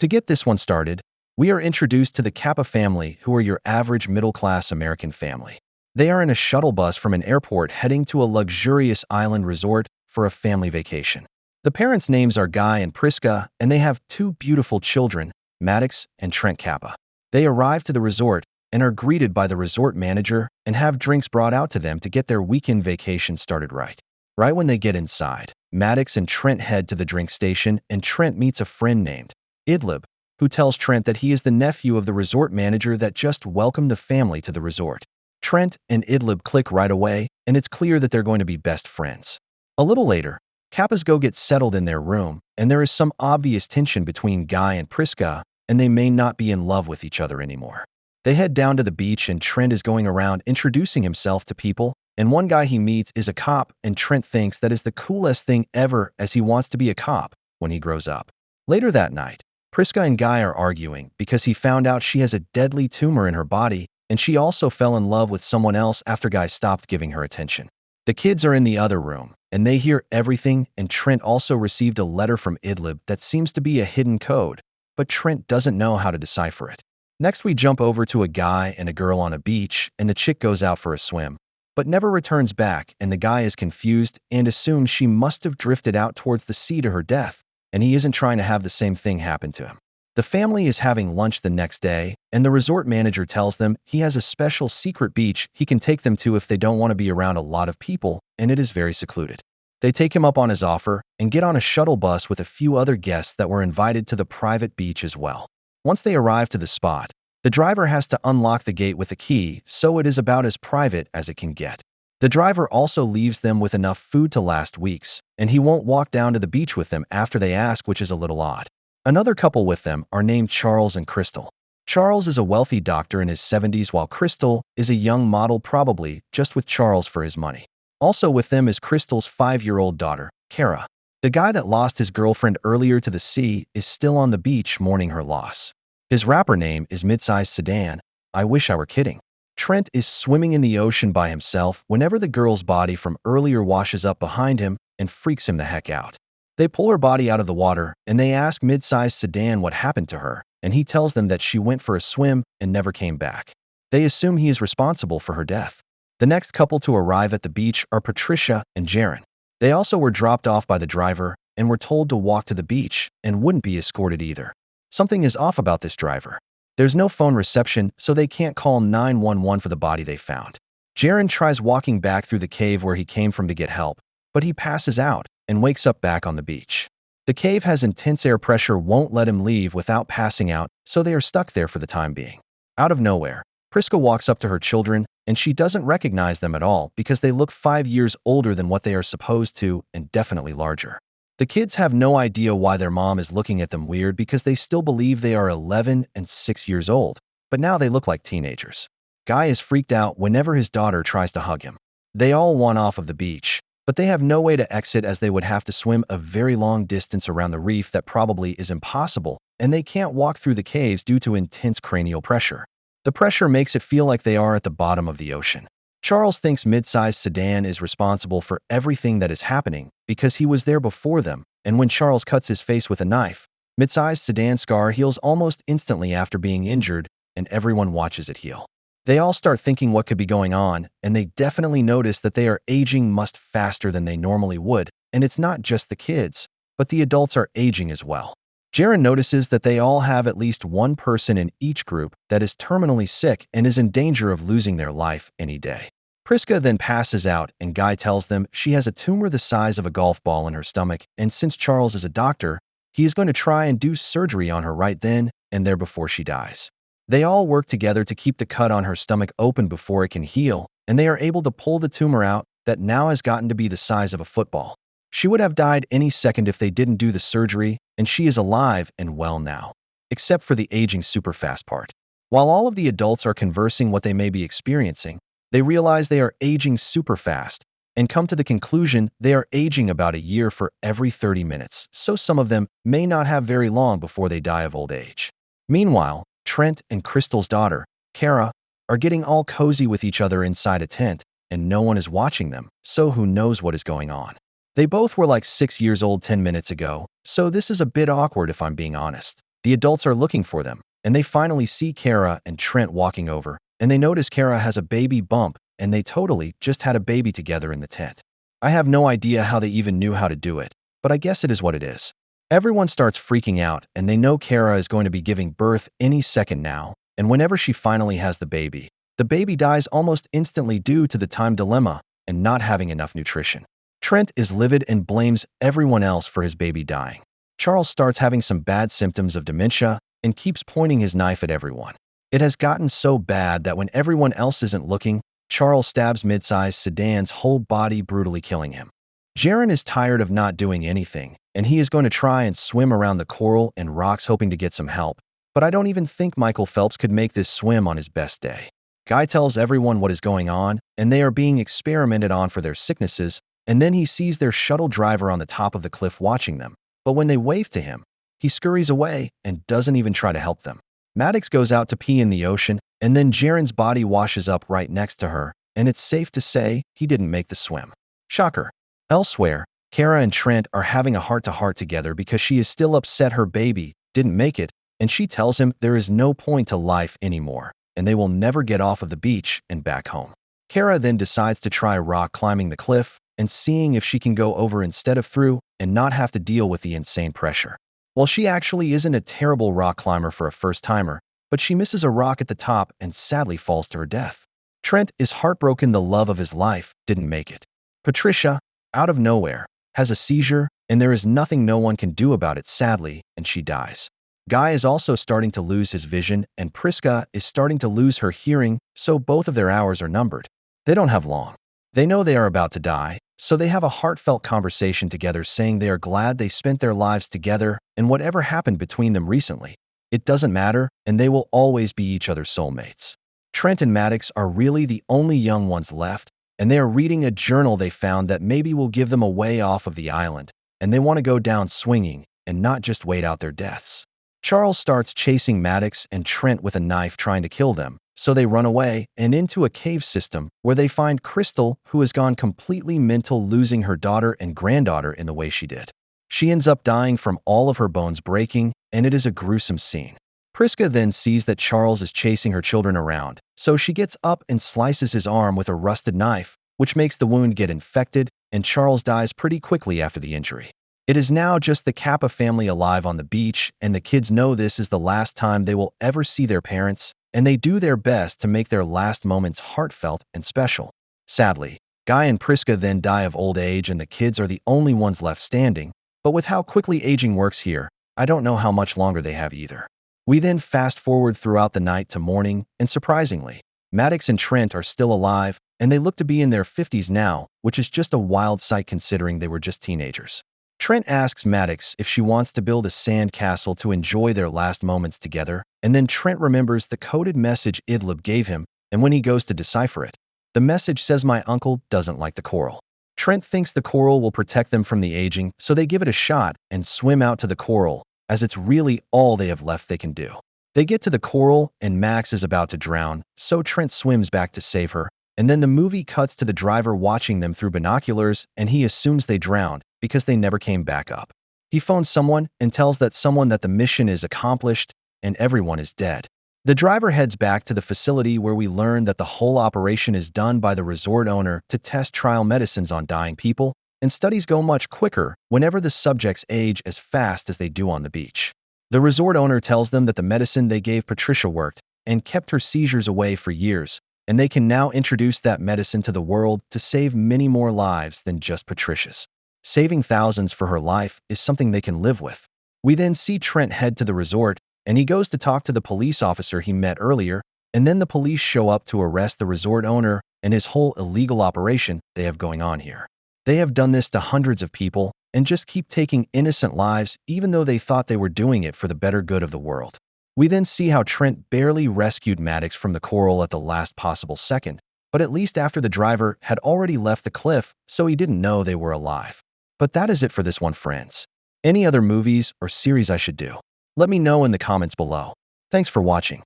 To get this one started, we are introduced to the Kappa family, who are your average middle-class American family. They are in a shuttle bus from an airport heading to a luxurious island resort for a family vacation. The parents' names are Guy and Prisca, and they have two beautiful children, Maddox and Trent Kappa. They arrive to the resort and are greeted by the resort manager and have drinks brought out to them to get their weekend vacation started right. Right when they get inside, Maddox and Trent head to the drink station, and Trent meets a friend named Idlib, who tells Trent that he is the nephew of the resort manager that just welcomed the family to the resort. Trent and Idlib click right away, and it's clear that they're going to be best friends. A little later, Kappas go get settled in their room, and there is some obvious tension between Guy and Prisca, and they may not be in love with each other anymore. They head down to the beach, and Trent is going around introducing himself to people, and one guy he meets is a cop, and Trent thinks that is the coolest thing ever, as he wants to be a cop when he grows up. Later that night, Prisca and Guy are arguing because he found out she has a deadly tumor in her body, and she also fell in love with someone else after Guy stopped giving her attention. The kids are in the other room, and they hear everything, and Trent also received a letter from Idlib that seems to be a hidden code, but Trent doesn't know how to decipher it. Next, we jump over to a guy and a girl on a beach, and the chick goes out for a swim, but never returns back, and the guy is confused and assumes she must have drifted out towards the sea to her death, and he isn't trying to have the same thing happen to him. The family is having lunch the next day, and the resort manager tells them he has a special secret beach he can take them to if they don't want to be around a lot of people, and it is very secluded. They take him up on his offer and get on a shuttle bus with a few other guests that were invited to the private beach as well. Once they arrive to the spot, the driver has to unlock the gate with a key, so it is about as private as it can get. The driver also leaves them with enough food to last weeks, and he won't walk down to the beach with them after they ask, which is a little odd. Another couple with them are named Charles and Crystal. Charles is a wealthy doctor in his 70s, while Crystal is a young model, probably just with Charles for his money. Also with them is Crystal's 5-year-old daughter, Kara. The guy that lost his girlfriend earlier to the sea is still on the beach mourning her loss. His rapper name is Midsize Sedan. I wish I were kidding. Trent is swimming in the ocean by himself whenever the girl's body from earlier washes up behind him and freaks him the heck out. They pull her body out of the water, and they ask Midsize Sedan what happened to her, and he tells them that she went for a swim and never came back. They assume he is responsible for her death. The next couple to arrive at the beach are Patricia and Jaron. They also were dropped off by the driver and were told to walk to the beach and wouldn't be escorted either. Something is off about this driver. There's no phone reception, so they can't call 911 for the body they found. Jaron tries walking back through the cave where he came from to get help, but he passes out and wakes up back on the beach. The cave has intense air pressure, won't let him leave without passing out, so they are stuck there for the time being. Out of nowhere, Prisca walks up to her children, and she doesn't recognize them at all because they look 5 years older than what they are supposed to and definitely larger. The kids have no idea why their mom is looking at them weird because they still believe they are 11 and 6 years old, but now they look like teenagers. Guy is freaked out whenever his daughter tries to hug him. They all want off of the beach, but they have no way to exit as they would have to swim a very long distance around the reef that probably is impossible, and they can't walk through the caves due to intense cranial pressure. The pressure makes it feel like they are at the bottom of the ocean. Charles thinks Midsize Sedan is responsible for everything that is happening because he was there before them, and when Charles cuts his face with a knife, Midsize Sedan's scar heals almost instantly after being injured, and everyone watches it heal. They all start thinking what could be going on, and they definitely notice that they are aging much faster than they normally would, and it's not just the kids, but the adults are aging as well. Jaron notices that they all have at least one person in each group that is terminally sick and is in danger of losing their life any day. Prisca then passes out, and Guy tells them she has a tumor the size of a golf ball in her stomach, and since Charles is a doctor, he is going to try and do surgery on her right then and there before she dies. They all work together to keep the cut on her stomach open before it can heal, and they are able to pull the tumor out that now has gotten to be the size of a football. She would have died any second if they didn't do the surgery, and she is alive and well now, except for the aging super fast part. While all of the adults are conversing what they may be experiencing, they realize they are aging super fast and come to the conclusion they are aging about a year for every 30 minutes, so some of them may not have very long before they die of old age. Meanwhile, Trent and Crystal's daughter, Kara, are getting all cozy with each other inside a tent, and no one is watching them, so who knows what is going on. They both were like 6 years old 10 minutes ago, so this is a bit awkward if I'm being honest. The adults are looking for them, and they finally see Kara and Trent walking over, and they notice Kara has a baby bump, and they totally just had a baby together in the tent. I have no idea how they even knew how to do it, but I guess it is what it is. Everyone starts freaking out, and they know Kara is going to be giving birth any second now, and whenever she finally has the baby dies almost instantly due to the time dilemma and not having enough nutrition. Trent is livid and blames everyone else for his baby dying. Charles starts having some bad symptoms of dementia and keeps pointing his knife at everyone. It has gotten so bad that when everyone else isn't looking, Charles stabs mid-sized Sedan's whole body, brutally killing him. Jaron is tired of not doing anything, and he is going to try and swim around the coral and rocks hoping to get some help, but I don't even think Michael Phelps could make this swim on his best day. Guy tells everyone what is going on, and they are being experimented on for their sicknesses, and then he sees their shuttle driver on the top of the cliff watching them, but when they wave to him, he scurries away and doesn't even try to help them. Maddox goes out to pee in the ocean, and then Jaron's body washes up right next to her, and it's safe to say he didn't make the swim. Shocker. Elsewhere, Kara and Trent are having a heart-to-heart together because she is still upset her baby didn't make it, and she tells him there is no point to life anymore, and they will never get off of the beach and back home. Kara then decides to try rock climbing the cliff and seeing if she can go over instead of through and not have to deal with the insane pressure. Well, she actually isn't a terrible rock climber for a first-timer, but she misses a rock at the top and sadly falls to her death. Trent is heartbroken the love of his life didn't make it. Patricia, out of nowhere, has a seizure, and there is nothing no one can do about it sadly, and she dies. Guy is also starting to lose his vision, and Prisca is starting to lose her hearing, so both of their hours are numbered. They don't have long. They know they are about to die, so they have a heartfelt conversation together saying they are glad they spent their lives together and whatever happened between them recently, it doesn't matter, and they will always be each other's soulmates. Trent and Maddox are really the only young ones left, and they are reading a journal they found that maybe will give them a way off of the island, and they want to go down swinging and not just wait out their deaths. Charles starts chasing Maddox and Trent with a knife trying to kill them, so they run away and into a cave system where they find Crystal, who has gone completely mental, losing her daughter and granddaughter in the way she did. She ends up dying from all of her bones breaking, and it is a gruesome scene. Prisca then sees that Charles is chasing her children around, so she gets up and slices his arm with a rusted knife, which makes the wound get infected, and Charles dies pretty quickly after the injury. It is now just the Kappa family alive on the beach, and the kids know this is the last time they will ever see their parents, and they do their best to make their last moments heartfelt and special. Sadly, Guy and Prisca then die of old age, and the kids are the only ones left standing, but with how quickly aging works here, I don't know how much longer they have either. We then fast forward throughout the night to morning, and surprisingly, Maddox and Trent are still alive, and they look to be in their 50s now, which is just a wild sight considering they were just teenagers. Trent asks Maddox if she wants to build a sand castle to enjoy their last moments together, and then Trent remembers the coded message Idlib gave him, and when he goes to decipher it, the message says my uncle doesn't like the coral. Trent thinks the coral will protect them from the aging, so they give it a shot and swim out to the coral, as it's really all they have left they can do. They get to the coral, and Max is about to drown, so Trent swims back to save her, and then the movie cuts to the driver watching them through binoculars, and he assumes they drowned because they never came back up. He phones someone and tells that someone that the mission is accomplished, and everyone is dead. The driver heads back to the facility where we learn that the whole operation is done by the resort owner to test trial medicines on dying people, and studies go much quicker whenever the subjects age as fast as they do on the beach. The resort owner tells them that the medicine they gave Patricia worked and kept her seizures away for years, and they can now introduce that medicine to the world to save many more lives than just Patricia's. Saving thousands for her life is something they can live with. We then see Trent head to the resort, and he goes to talk to the police officer he met earlier, and then the police show up to arrest the resort owner and his whole illegal operation they have going on here. They have done this to hundreds of people and just keep taking innocent lives even though they thought they were doing it for the better good of the world. We then see how Trent barely rescued Maddox from the coral at the last possible second, but at least after the driver had already left the cliff, so he didn't know they were alive. But that is it for this one, friends. Any other movies or series I should do? Let me know in the comments below. Thanks for watching.